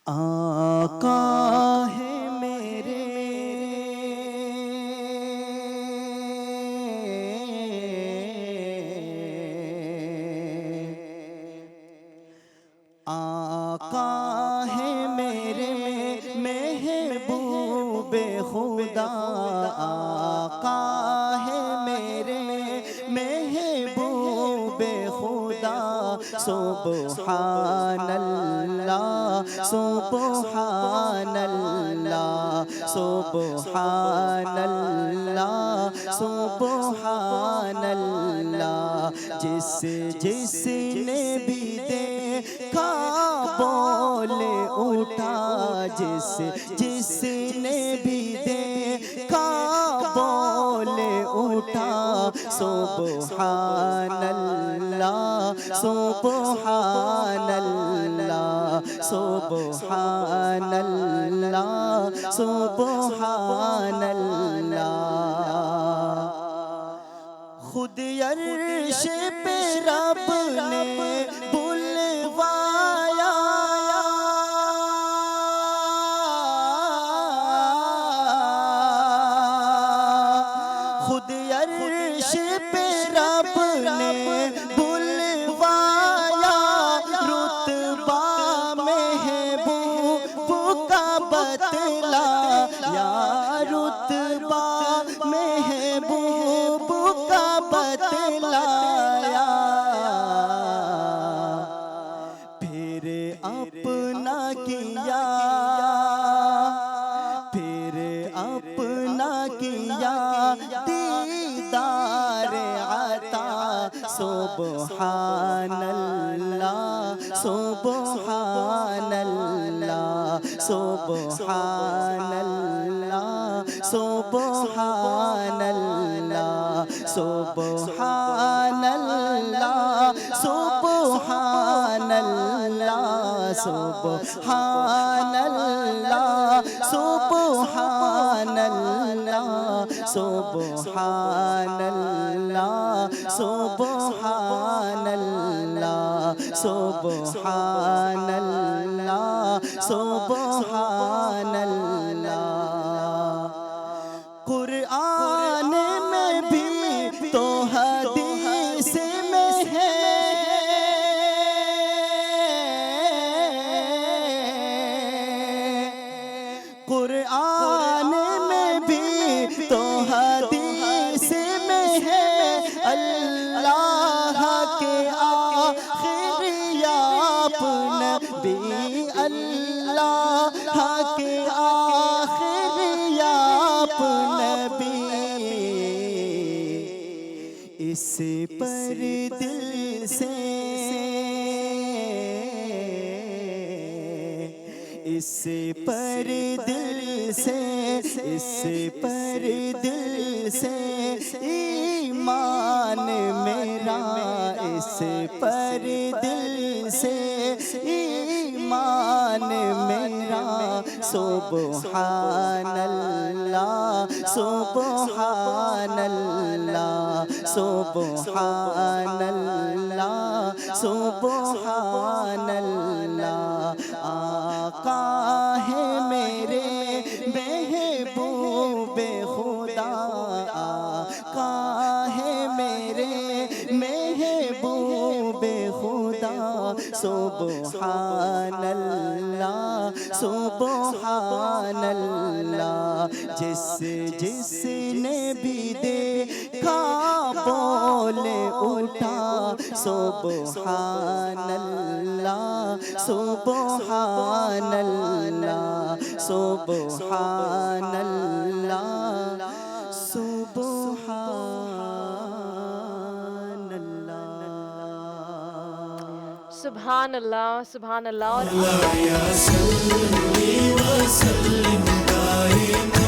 آقا ہے میرے آقا ہے میرے محبوب خدا آقا ہے میرے محبوب خدا سبحان اللہ سبحان اللہ سبحان اللہ سبحان اللہ جس نے بھی دیکھا بول اٹھا جس نے بھی دیکھا بول اٹھا سبحان اللہ سبحان اللہ سبحان اللہ سبحان اللہ خود عرش پہ رب نے بلوایا خود عرش پہ رب نے بلوایا رتبہ محبوب کا بتلایا رتبہ محبوب کا بتلایا پھر اپنا کیا پھر اپنا کیا دیدار عطا سبحان اللہ سبحان اللہ سبحان اللہ سبحان اللہ سبحان اللہ سبحان اللہ سبحان اللہ سبحان اللہ سبحان اللہ سبحان اللہ سبحان اللہ سبحان اللہ قرآن میں بھی تو حدیث میں ہے قرآن میں بھی تو حدیث میں ہے اللہ کے آخری آپ نبی اللہ کے آخری آپ نبی اس پر دل سے اس پر دل سے اس پر دل سے ایمان میرا اس پر دل سے ایمان میرا سبحان اللہ سبحان اللہ سبحان اللہ سبحان اللہ آقا ہے میرے محبوب خدا آقا ہے میرے محبوب خدا سبحان اللہ سبحان اللہ جس نے بھی دیکھا بول اٹھا سبحان اللہ سبحان اللہ سبحان اللہ سبحان اللہ سبحان اللہ سبحان اللہ یا صلی وسلم دائما